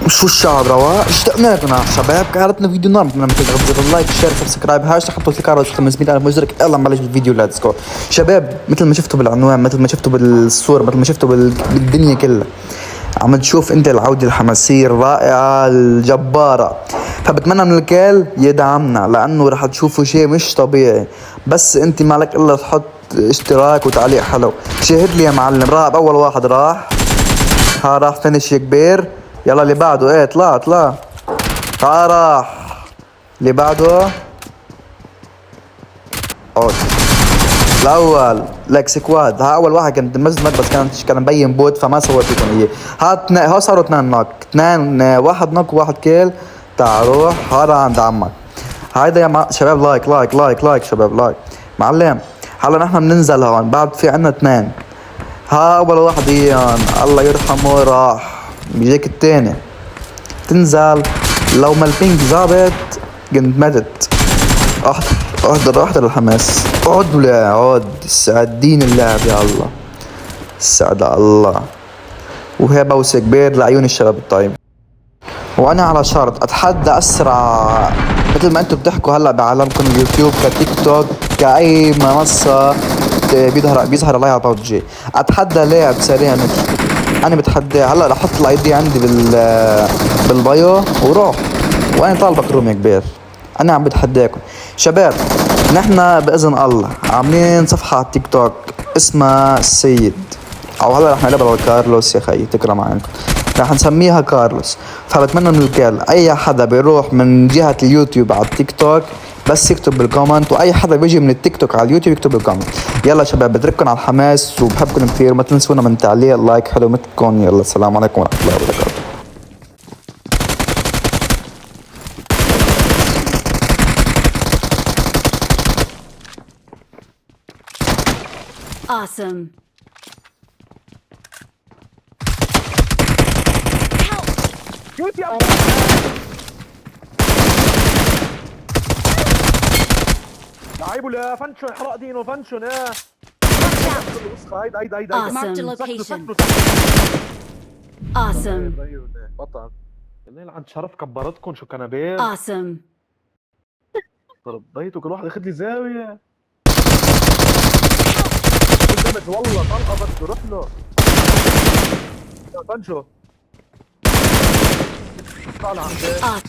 شو الشعب رواق اشتقنا لكم يا شباب. كانتنا فيديو نار مثل ما تضغط اللايك شير سبسكرايب هاشتاج حطوا الكارت 500,000 مشترك. يلا نبلش الفيديو ليتس جو. شباب مثل ما شفتوا بالعنوان مثل ما شفتوا بالصور مثل ما شفتوا بالدنيا كلها عم تشوف انت العودة الحماسية الرائعة الجبارة. فبتمنى من الكل يدعمنا لانه رح تشوفوا شيء مش طبيعي. بس انت مالك الا تحط اشتراك وتعليق حلو. شاهد لي يا معلم راب اول واحد راح. ها راح فينش يا كبير. يلا اللي بعده ايه اطلع اطلع. ها راح اللي بعده. اوت الاول لك سكواد. ها اول واحد كانت مزمت بس كان مبين بوت فما سويت لكم اياه. ها صاروا اثنين نوك اثنين واحد نوك وواحد كيل. تعال روح هذا عند عمك. هيدا يا شباب لايك لايك لايك لايك شباب لايك. معلم هلا نحن بننزل هون بعد في عنا اثنين. ها اول واحد ايان الله يرحمه راح بيجيك الثاني تنزل. لو ما البينج ظابط كنت متت. احضر الحماس. اقعد ولا اقعد سعدين اللعب يا الله. السعد الله. وهي بوسة كبير لعيون الشباب الطيب. وانا على شرط اتحدى اسرع مثل ما انتم بتحكوا هلا بعالمكم اليوتيوب كتيك توك كاي منصة بيظهر عليها ببجي. اتحدى لاعب سريع مثل انا بتحداه. هلا رح احط الاي دي عندي بالبايو وروح. وانا طالبك روم يا كبير. انا عم بتحداكم شباب. نحن باذن الله عاملين صفحة على تيك توك اسمها السيد او هلا رح نقلبها كارلوس. يا خيي تكرم عينكم رح نسميها كارلوس. فبتمنى من الكل اي حدا بيروح من جهة اليوتيوب على التيك توك بس يكتب بالكومنت. واي حدا بيجي من التيك توك على اليوتيوب يكتب بالكومنت. يلا شباب بترككم على الحماس وبحبكم كثير. وما تنسونا من تعليق لايك حلو متكم. يلا السلام عليكم ورحمة الله وبركاته. Awesome. شوت يا لعيبه لا فنشون حرق دينه فنشون ايه. هيدا Marked a location. Awesome. بطل الليل عند شرف كبرتكم شو كنبير. Awesome. ربيتوا كل واحد ياخذ لي زاويه. قدامك والله طلقه بده روح له يا فنشو. طالع عندك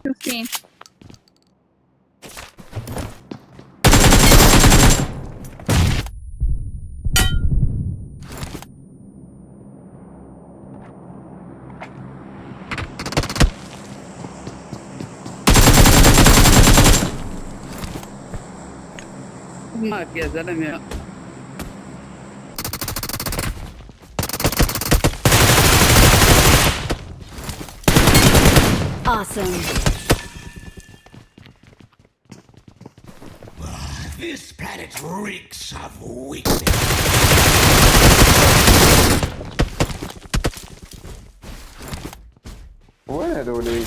Fifteen. معك يا زلمة. Awesome. This planet reeks of weakness. وين هذولي؟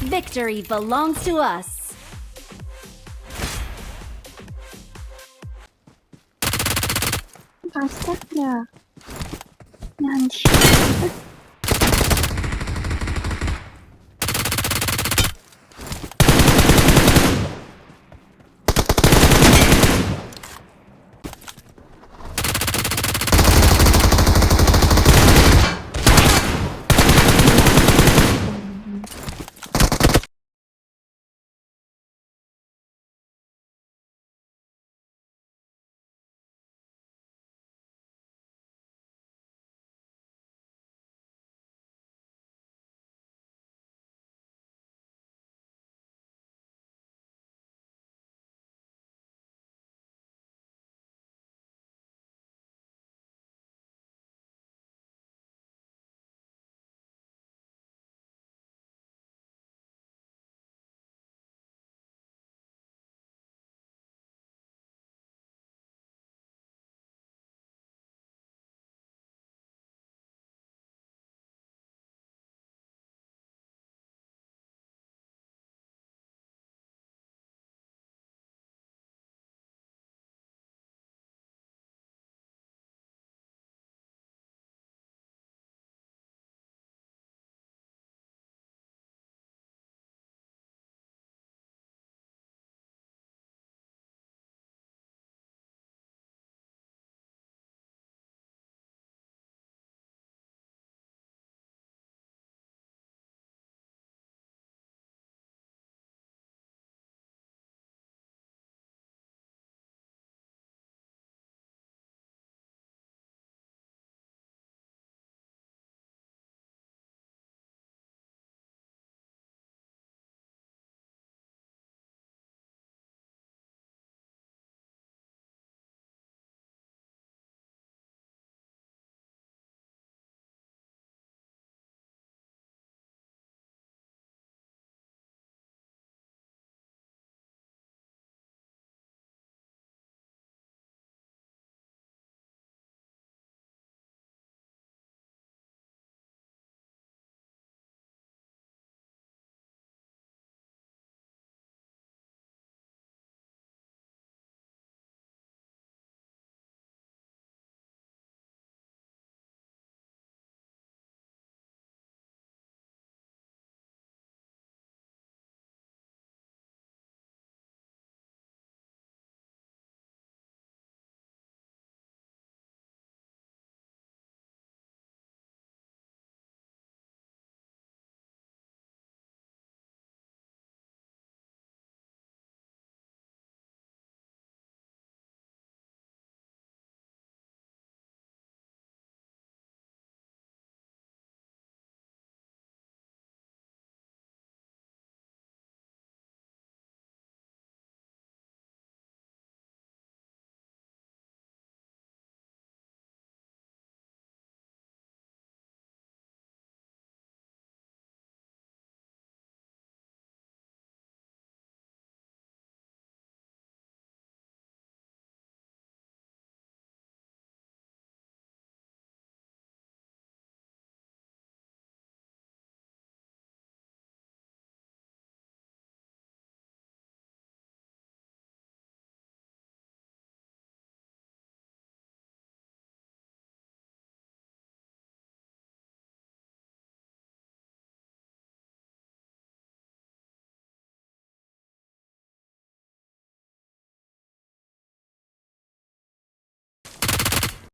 Victory belongs to us. عالسفرة. ما عندي شي.